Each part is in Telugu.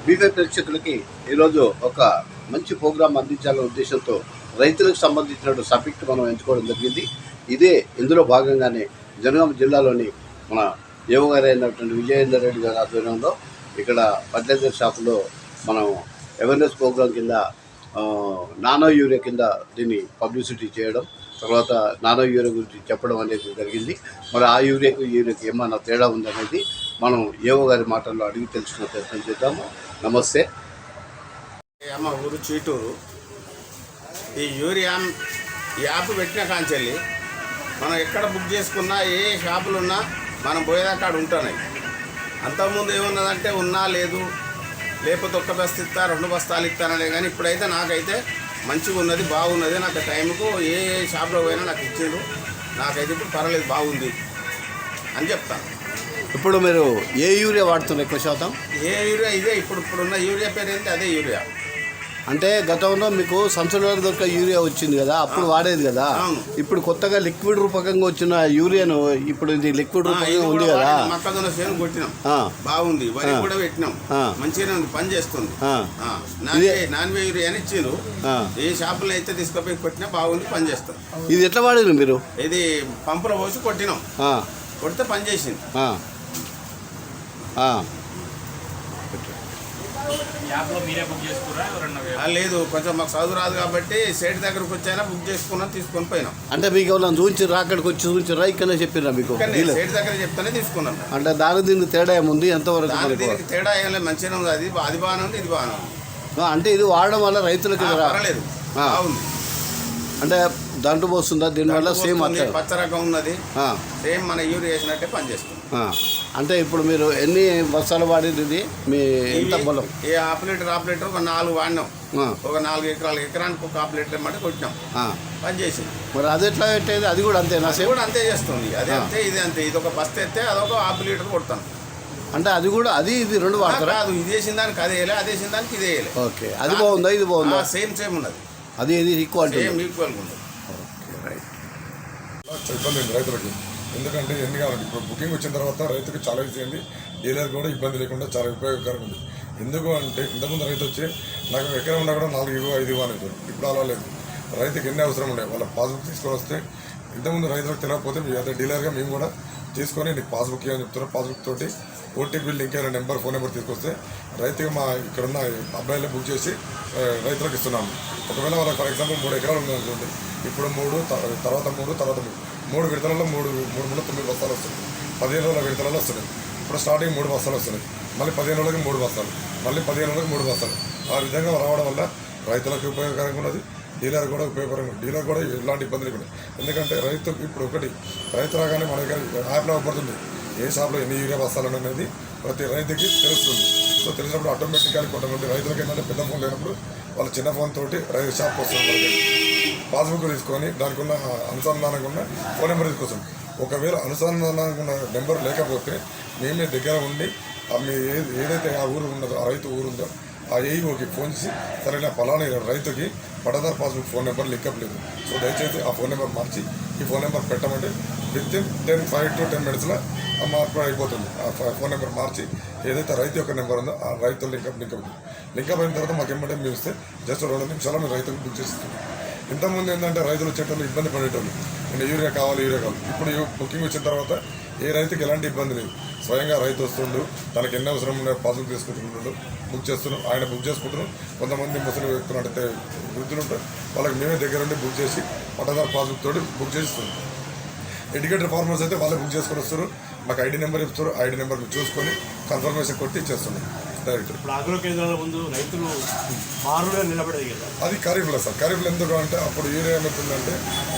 బీఫై ప్రేక్షకులకి ఈరోజు ఒక మంచి ప్రోగ్రాం అందించాలనే ఉద్దేశంతో రైతులకు సంబంధించిన సబ్జెక్ట్ మనం ఎంచుకోవడం జరిగింది. ఇందులో భాగంగానే జనగామ జిల్లాలోని మన ఏవో గారు అయినటువంటి విజయేందర్ రెడ్డి గారి ఆధ్వర్యంలో ఇక్కడ ఫర్టిలైజర్ షాపులో మనం అవేర్నెస్ ప్రోగ్రాం కింద నానో యూరియా కింద దీన్ని పబ్లిసిటీ చేయడం, తర్వాత నానో యూరియా గురించి చెప్పడం అనేది జరిగింది. మరి ఆ యూరియాకు ఏమన్నా తేడా ఉందనేది మనం ఏవో గారి మాటల్లో అడిగి తెలుసుకునే ప్రయత్నం చేద్దాము. నమస్తే. అమ్మ ఊరు చీటూరు. ఈ యూరియా యాప్ పెట్టిన కాంచెల్లి మనం ఎక్కడ బుక్ చేసుకున్నా ఏ షాపులు ఉన్నా మనం పోయేదాకా అక్కడ ఉంటున్నాయి. అంతకుముందు ఏమున్నదంటే ఉన్నా లేదు, లేకపోతే ఒక్క బస్తా ఇస్తా 2 బస్తాలు ఇస్తాననే. కానీ ఇప్పుడైతే నాకైతే మంచిగా ఉన్నది, బాగున్నది. నాకు టైంకు ఏ షాప్లో పోయినా నాకు ఇచ్చిండ్రు. నాకైతే ఇప్పుడు పర్వాలేదు, బాగుంది అని చెప్తాను. ఇప్పుడు మీరు ఏ యూరియా వాడుతున్నారు ఎక్కువ శాతం? ఏ యూరియా ఇదే ఇప్పుడున్న యూరియా పేరు ఏంటి, అదే యూరియా. అంటే గతంలో మీకు సంచులలో దొరికే యూరియా వచ్చింది కదా, అప్పుడు వాడేది కదా. ఇప్పుడు కొత్తగా లిక్విడ్ రూపకంగా వచ్చిన యూరియాను ఇప్పుడు ఇది లిక్విడ్ రూపంగా ఉంది కదా. మొక్కజొన్న చేను కొట్టినాం, బాగుంది. వరి కూడా పెట్టినాం, మంచిగానే ఉంది, పని చేస్తుంది. నాన్ యూరియా అని ఇచ్చిండ్రు. ఏ షాపులో అయితే తీసుకుపోయి కొట్టినా బాగుంది, పని చేస్తాం. ఇది ఎట్లా వాడారు మీరు? ఇది పంపులో పోసి కొట్టినాం, కొడితే పని చేసింది. లేదు, కొంచెం మాకు చదువు రాదు కాబట్టి సేట్ దగ్గరకు వచ్చైనా బుక్ చేసుకున్నాం, తీసుకొని పోయినాం. అంటే మీకు ఎవరైనా చూపించారా? అక్కడికి వచ్చి చూపించారా? ఇక్కడ చెప్పిరా మీకు? సేట్ దగ్గర చెప్తానే తీసుకున్నాం. అంటే దానికి దీనికి తేడా ఏముంది? ఎంతవరకు దీనికి తేడా ఏం లేదు, మంచిగా ఉంది. అది బాగానే ఉంది, ఇది బాగానే ఉంది. అంటే ఇది వాడడం వల్ల రైతులకి పర్వాలేదు, బాగుంది. అంటే దాంట్లో పోస్తుందా? దీనివల్ల సేమ్ పచ్చ రకం ఉన్నది, సేమ్ మన యూరియా వేసినట్టే పనిచేస్తుంది. అంటే ఇప్పుడు మీరు ఎన్ని బస్తాలు వాడేది? మీ ఎంత పొలం? ఏ హాఫ్ లీటర్ ఒక 4 వాడినాం. ఒక 4 ఎకరాలు, ఎకరానికి ఒక హాఫ్ లీటర్ మట్టి కొట్టినాం, పని చేసింది. మరి అది ఎట్లా పెట్టేది? అది కూడా అంతేనా? కూడా అంతే చేస్తుంది. అదే అంతే, ఇది అంతే. ఇది ఒక బస్తా ఎత్తే అదొక హాఫ్ లీటర్ కొడతాను. అంటే అది కూడా ఇది 2 వాడతారా? కాదు, ఇది వేసిన దానికి అది వేయలే, అది వేసిన దానికి ఇది వేయలే. ఓకే, అది బాగుందా? ఇది బాగుందా? సేమ్ ఉన్నది. అది ఇది ఈక్వాలిటీ ఈక్వల్గా ఉంది. ఇబ్బంది ఉంది రైతులకి. ఎందుకంటే ఎన్ని కావాలి, ఇప్పుడు బుకింగ్ వచ్చిన తర్వాత రైతుకి చాలా ఈజీ అయింది, డీలర్ కూడా ఇబ్బంది లేకుండా చాలా ఉపయోగకరంగా ఉంది. ఎందుకు అంటే ఇంతకుముందు రైతు వచ్చి నాకు ఎకరం ఉన్నా కూడా 4 ఇవ్వు 5 ఇవ్వు అనేది. ఇప్పుడు అలా లేదు. రైతుకి ఎన్ని అవసరం ఉండే వాళ్ళ పాస్బుక్ తీసుకొని వస్తే, ఇంతకుముందు రైతులకు తెలియకపోతే అదే డీలర్గా మేము కూడా తీసుకొని నీకు పాస్బుక్ ఏమని చెప్తున్నారు, పాస్బుక్ తోటి ఓటీపీ లింక్ అయిన నెంబర్, ఫోన్ నెంబర్ తీసుకొస్తే రైతుగా మా ఇక్కడున్న అబ్బాయిలే బుక్ చేసి రైతులకు ఇస్తున్నాము. ఒకవేళ వాళ్ళకి ఫర్ ఎగ్జాంపుల్ 3 ఎకరాలు ఉందనుకోండి, ఇప్పుడు 3 తర్వాత 3 విడతలలో 3 9 బస్తాలు వస్తున్నాయి. 15 రోజుల విడతలలో వస్తున్నాయి. ఇప్పుడు స్టార్టింగ్ 3 బస్తాలు వస్తున్నాయి, మళ్ళీ 15 రోజులకి 3 బస్తాలు, మళ్ళీ 15 రోజులకి 3 బస్తాలు. ఆ విధంగా రావడం వల్ల రైతులకు ఉపయోగకరంగా ఉన్నది, డీలర్ కూడా ఉపయోగకరంగా. డీలర్ కూడా ఎలాంటి ఇబ్బంది లేకుండా. ఎందుకంటే రైతు ఇప్పుడు ఒకటి రైతు రాగానే మన దగ్గర యాప్లో పడుతుంది ఏ షాప్లో ఎన్ని యూరియా బస్తాలు అనేది ప్రతి రైతుకి తెలుస్తుంది. సో తెలిసినప్పుడు ఆటోమేటిక్గా కొంతమంది రైతులకి ఏంటంటే పెద్ద ఫోన్ లేనప్పుడు వాళ్ళ చిన్న ఫోన్ తోటి రైతు షాప్కి వస్తుంది, పాస్బుక్ తీసుకొని దానికి ఉన్న అనుసంధానంగా ఉన్న ఫోన్ నెంబర్ తీసుకొస్తాం. ఒకవేళ అనుసంధానంగా ఉన్న నెంబర్ లేకపోతే మేమే దగ్గర ఉండి మీ ఏదైతే ఆ ఊరు ఉన్నదో, ఆ రైతు ఊరు ఉందో ఆ ఏఈఓకి ఫోన్ చేసి సరైన ఫలానా రైతుకి pattadar passbook phone number link up లేదు, సో దయచేసి ఆ ఫోన్ నెంబర్ మార్చి ఈ ఫోన్ నెంబర్ పెట్టమంటే వితిన్ 5 to 10 minutesలో ఆ మార్పు అయిపోతుంది. ఆ ఫోన్ నెంబర్ మార్చి ఏదైతే రైతు యొక్క నెంబర్ ఉందో ఆ రైతు లింకప్ అయిన తర్వాత మాకు ఏమంటే మేము ఇస్తే జస్ట్ 2 నిమిషాలు మేము రైతులకు బుక్ చేస్తున్నాం. ఇంతకుముందు ఏంటంటే రైతులు వచ్చేటోళ్ళు ఇబ్బంది పడేటోళ్ళు, అంటే యూరియా కావాలి. ఇప్పుడు బుకింగ్ వచ్చిన తర్వాత ఏ రైతుకి ఎలాంటి ఇబ్బంది లేదు. స్వయంగా రైతు వస్తుండు, తనకి ఎన్ని అవసరం ఉన్నాయో పాస్బుక్ తీసుకుంటున్నాడు, బుక్ చేస్తున్నాం. ఆయన బుక్ చేసుకుంటున్నాం. కొంతమంది ముసలి వ్యక్తులు అంటే వృద్ధులు ఉంటారు, వాళ్ళకి మేమే దగ్గర ఉండి బుక్ చేసి పట్టదారు పాస్బుక్ తోటి బుక్ చేస్తున్నాం. ఎడ్యుకేటెడ్ ఫార్మర్స్ అయితే వాళ్ళే బుక్ చేసుకొని వస్తారు, మాకు ఐడి నెంబర్ ఇస్తారు, ఐడి నెంబర్ చూసుకొని కన్ఫర్మేషన్ కొట్టి ఇచ్చేస్తున్నాం డైరెక్ట్. అది ఖరీఫ్లో సార్. ఖరీఫ్లో ఎందుకు అంటే అప్పుడు యూరియా ఏమవుతుందంటే,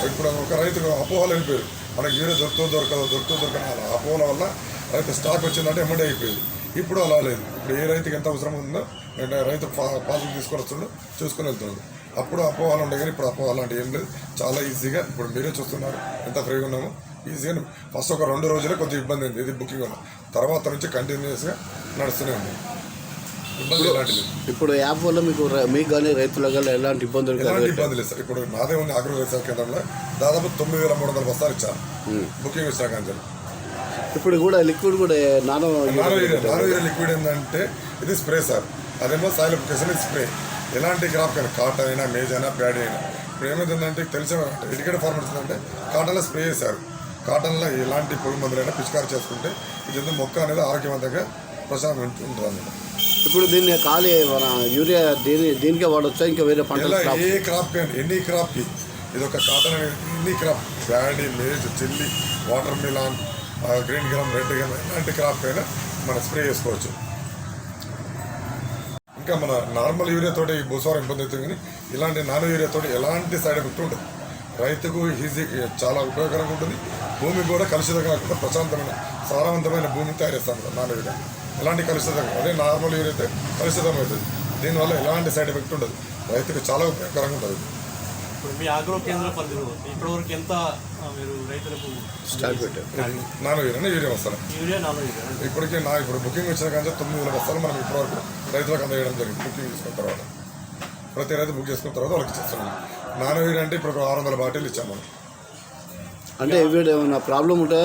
ఇప్పుడు ఒక రైతుకు అపోహలు అయిపోయారు, మనకి యూరియా దొరకని అలా అపోహల వల్ల రైతు స్టాక్ వచ్చిందంటే ఎమ్మడే అయిపోయింది. ఇప్పుడు అలా లేదు. ఇప్పుడు ఏ రైతుకి ఎంత అవసరం ఉందో రైతు పాస్బుక్ తీసుకొని వస్తుండో చూసుకొని వెళ్తున్నాడు. అప్పుడు అపోహలు ఉండే కానీ ఇప్పుడు అపోహలు అంటే ఏం లేదు, చాలా ఈజీగా. ఇప్పుడు మీరే చూస్తున్నారు ఎంత ఫ్రీగా ఉన్నామో. ఈజీగా ఫస్ట్ ఒక 2 రోజులే కొంచెం ఇబ్బంది అయింది ఇది బుకింగ్ వల్ల, తర్వాత నుంచి కంటిన్యూస్గా నడుస్తూనే ఉంది. ఇబ్బంది ఎలాంటి లేదు. ఇప్పుడు యాప్ వల్ల మీకు కానీ రైతులకు కానీ ఎలాంటి ఇబ్బందులు ఎలాంటి ఇబ్బంది లేదు సార్. ఇప్పుడు నాదే ఉంది అగ్రో వ్యవసాయ కేంద్రంలో దాదాపు 9,300 బస్తాలు ఇచ్చాను బుకింగ్ ఇచ్చిన కానీ. ఇప్పుడు కూడా లిక్విడ్ కూడా నానో యూరియా లిక్విడ్ ఏంటంటే ఇది స్ప్రే సార్, అదేమో సాయిల్ అప్లికేషన్, ఇది స్ప్రే. ఎలాంటి క్రాప్ కానీ కాటన్ అయినా మేజ్ అయినా ప్యాడీ అయినా. ఇప్పుడు ఏమైందంటే తెలిసిన ఎడ్యుకేటెడ్ ఫార్మర్స్ అంటే కాటన్లో స్ప్రే చేశారు. కాటన్లో ఎలాంటి పురుగు మందులైనా పిచికారి చేసుకుంటే ఇది మొక్క అనేది ఆరోగ్యవంతంగా ప్రశాంతం ఉంటుంది. ఇప్పుడు దీన్ని ఖాళీ మన యూరియా దీనికే వాడొచ్చా ఇంకా వేరే పంటలు? ఏ క్రాప్ కానీ ఎనీ క్రాప్కి ఇది ఒక కాటన్ అనేది any crop, paddy, maize, chilli, water melon, green gram, red gram, ఎలాంటి క్రాప్ అయినా మనం స్ప్రే చేసుకోవచ్చు. ఇంకా మన నార్మల్ యూరియాతోటి భూసారం ఇబ్బంది అవుతుంది, కానీ ఇలాంటి నానో యూరియాతోటి ఎలాంటి సైడ్ ఎఫెక్ట్ ఉంటుంది. రైతుకు ఈజీ, చాలా ఉపయోగకరంగా ఉంటుంది. భూమికి కూడా కలుషితం కాకుండా ప్రశాంతమైన సారవంతమైన భూమిని తయారు చేస్తాం కదా నానో యూరియా. ఎలాంటి కలుషితం, అదే నార్మల్ యూరియా అయితే కలుషితం అవుతుంది. దీనివల్ల ఎలాంటి సైడ్ ఎఫెక్ట్ ఉండదు, రైతుకు చాలా ఉపయోగకరంగా ఉంటుంది. ఇప్పుడు మీ ఆగ్రో కేంద్ర పరిధిలో ఇప్పటివరకు ఎంత మీరు రైతులకు స్టాక్ పెట్టారు? నానో యూరియా వస్తాను యూరియా నానో యూరియా ఇప్పటికే ఇప్పుడు బుకింగ్ వచ్చిన కానీ 9,000 బస్తాలు మనం ఇప్పటివరకు రైతులకు అందజేయడం జరిగింది. బుకింగ్ చేసుకున్న తర్వాత ప్రతి రైతు బుక్ చేసుకున్న తర్వాత వాళ్ళకి ఇచ్చేస్తున్నాం. నానో యూరియా అంటే ఇప్పుడు 600 బాటిల్ ఇచ్చాం మనం. అంటే ఇవి ఏమైనా ప్రాబ్లం ఉంటుందా?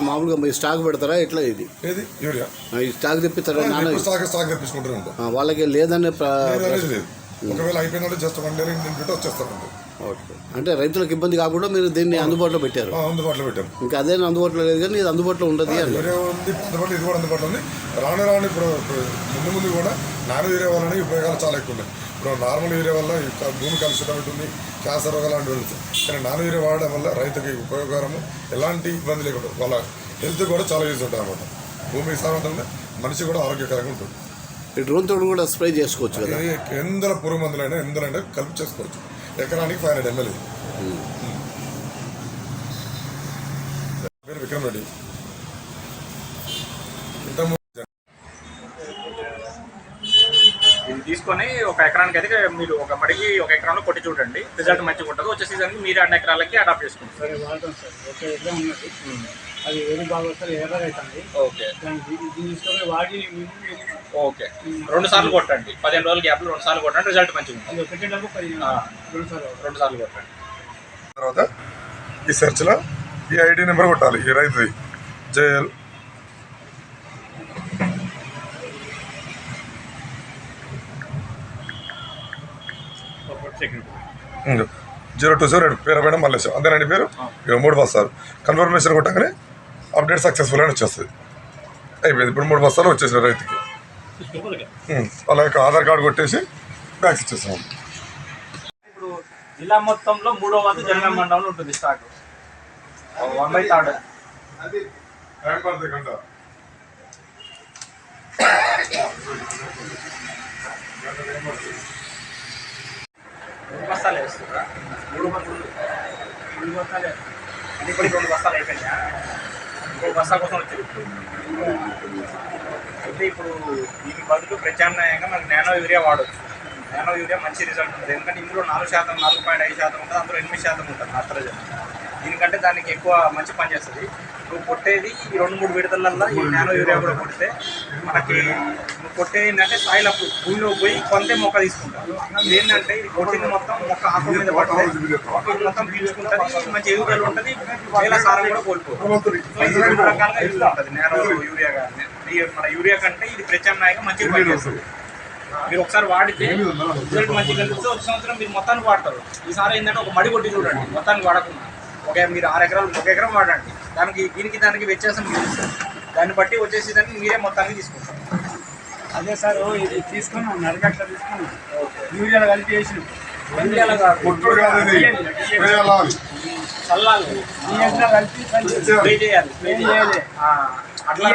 మామూలుగా మీరు స్టాక్ పెడతారా ఎట్లా? ఇది ఏది యూరియా ఈ స్టాక్ తెప్పిస్తారా? స్టాక్ తెప్పించుకుంటూనే ఉంటాం. వాళ్ళకి లేదనే లేదు. ఒకవేళ అయిపోయిన జస్ట్ 1 డే నేను పెట్టి వచ్చేస్తానండి. ఓకే. అంటే రైతులకు ఇబ్బంది కాకుండా మీరు దీన్ని అందుబాటులో పెట్టారు? అందుబాటులో పెట్టాం. ఇంకా అదే అందుబాటులో లేదు కానీ ఇది అందుబాటులో ఉంటుంది అని యూరియా ఉంది, అందుబాటులో ఇది కూడా అందుబాటులో ఉంది. రాను ఇప్పుడు ముందు కూడా నానో యూరియా వల్ల ఉపయోగాలు చాలా ఎక్కువ ఉన్నాయి. ఇప్పుడు నార్మల్ యూరియా వల్ల భూమి కలుషితం అవుతుంది, క్యాన్సర్ రోగాలు లాంటివి వెళ్తుంది. కానీ నానో యూరియా వాడడం వల్ల రైతుకి ఉపయోగకరము, ఎలాంటి ఇబ్బంది లేకుండా వాళ్ళ హెల్త్ కూడా చాలా యూజ్ ఉంటుంది అనమాట. భూమికి సాగుతుంది, మనిషి కూడా ఆరోగ్యకరంగా ఉంటుంది. ఈ డ్రోన్ తోడు కూడా స్ప్రే చేసుకోవచ్చు కదా? ఎందులో పురుగు మందులైనా ఎందులైనా కలిపి చేసుకోవచ్చు. ఎకరానికి 500 ml. పేరు విక్రమ్ రెడ్డి. ఇది తీసుకొని ఒక ఎకరానికి అయితే మీరు ఒక మడికి ఒక ఎకరంలో కొట్టి చూడండి, రిజల్ట్ మంచిగా ఉంటుంది. వచ్చే సీజన్కి మీరు 2 ఎకరాలకి అడాప్ట్ చేసుకుంటారు. సరే వాడతాం సార్. ఒక ఎకరం ఉన్నది, అది ఏది బాగా వస్తుంది, ఎర్రగా అవుతుంది. ఓకే, దీన్ని తీసుకొని వాడి ఓకే 2 సార్లు కొట్టండి. 15 రోజుల గ్యాప్లో 2 సార్లు కొట్టండి, రిజల్ట్ మంచిగా ఉంటుంది. అది ఒకటి డబ్బు 2 సార్లు 2 సార్లు కొట్టండి. తర్వాత ఈ సెర్చ్లో ఈ ఐడి నెంబర్ కొట్టాలి, ఈ రైతుది JL 020 పేరు మేడం మళ్ళీ అంతేనండి పేరు. 3 బస్తాలు కన్ఫర్మేషన్ కొట్టగానే అప్డేట్ సక్సెస్ఫుల్ అని వచ్చేస్తుంది. అయిపోయింది. ఇప్పుడు 3 బస్తాలు వచ్చేసిన రైతుకి. వాళ్ళ యొక్క ఆధార్ కార్డు కొట్టేసి బ్యాగ్స్ ఇచ్చేస్తాం. ఇప్పుడు జిల్లా మొత్తంలో 3వ వంతు జనగామ మండలంలో ఉంటుంది స్టాక్. 1/3 బస్తాలు వేస్తున్నారా? 3 బస్తాలే అంటే ఇప్పుడు 2 బస్తాలు అయిపోయినా, ఇంకో బస్తా కోసం వచ్చి అయితే ఇప్పుడు దీనికి బదులు ప్రత్యామ్నాయంగా మనకి నానో యూరియా వాడవచ్చు. నానో యూరియా మంచి రిజల్ట్ ఉంటుంది. ఎందుకంటే ఇందులో 4%, 4.5% ఉంటుంది, అందులో 8% ఉంటుంది నత్రజని. దీనికంటే దానికి ఎక్కువ మంచి పని చేస్తుంది. నువ్వు కొట్టేది ఈ 2-3 విడతలల్లో ఈ నానో యూరియా కూడా కొడితే మనకి నువ్వు కొట్టేది ఏంటంటే సాయిల్ అప్పుడు భూమిలో పోయి కొంతే మొక్క తీసుకుంటారు. ఏంటంటే ఇది కొట్టింది మొత్తం మొక్క ఆకు మీద పడుతుంది, ఇది మొత్తం పీల్చుకుంటుంది, మంచి ఎదుగుదల ఉంటుంది, నేల సారం కూడా కోల్పోతుంది. ఇది 2 రకాలుగా యూజ్ ఉంటుంది నానో యూరియా. కానీ మన యూరియా కంటే ఇది ప్రత్యామ్నాయంగా మంచిగా పనిచేస్తుంది. మీరు ఒకసారి వాడితే రిజల్ట్ మంచిగా కనిపిస్తే ఒక సంవత్సరం మీరు మొత్తానికి వాడతారు. ఈసారి ఏంటంటే ఒక మడి కొట్టి చూడండి, మొత్తానికి వాడకుండా మీరు 6 ఎకరాలు 1 ఎకరం వాడండి. దానికి వ్యత్యాసం తెలుస్తుంది. దాన్ని బట్టి వచ్చేసి దాన్ని మీరే మొత్తానికి తీసుకుంటారు. అదే సార్ ఇది తీసుకున్నాం, నరగట్ల తీసుకున్నాం, యూరియాలో కలిపి వేసినాం. యూరియాలో కాదు, చల్లాలి, కలిపి స్ప్రే చేయాలి. అట్లా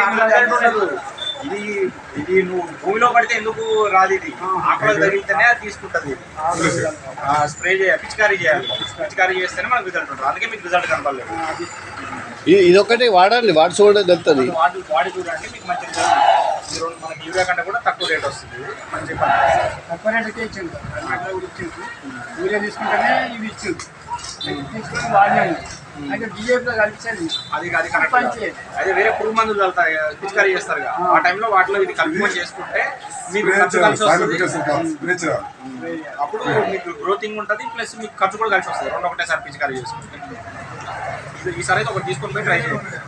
ఉండదు. ఇది నువ్వు భూమిలో పడితే ఎందుకు రాదు, ఇది ఆకులు తగిలితేనే అది తీసుకుంటుంది. స్ప్రే చేయాలి, పిచికారీ చేయాలి. పిచికారీ చేస్తేనే మనకు రిజల్ట్ ఉంటుంది. అందుకే మీకు రిజల్ట్ కనపడలేదు. ఇది ఒకటి వాడండి, వాడి చూడండి తెలుస్తుంది. వాడి చూడండి, మీకు మంచి రిజల్ట్. మనకి యూరియా కంటే కూడా తక్కువ రేట్ వస్తుంది. మంచి తక్కువ రేట్కే ఇచ్చింది, కూడా ఇచ్చింది. యూరియా తీసుకుంటేనే ఇవి ఇచ్చింది. తీసుకొని వాడినాను. అయితే బీజేపీలో కలిపించాను. అది కరెక్ట్. అదే వేరే పురుగు మందులు చల్లుతారు పిచికారీ చేస్తారు ఆ టైంలో వాటిలో ఇది కలుపుకొని చేసుకుంటే మీకు ఖర్చు కలిసి వస్తుంది. అప్పుడు మీకు గ్రోతింగ్ ఉంటుంది ప్లస్ మీకు ఖర్చు కూడా కలిసి వస్తుంది రెండు ఒకటేసారి పిచికారీ చేసుకుంటే. ఈసారి అయితే ఒకటి తీసుకొని పోయి ట్రై చేయండి.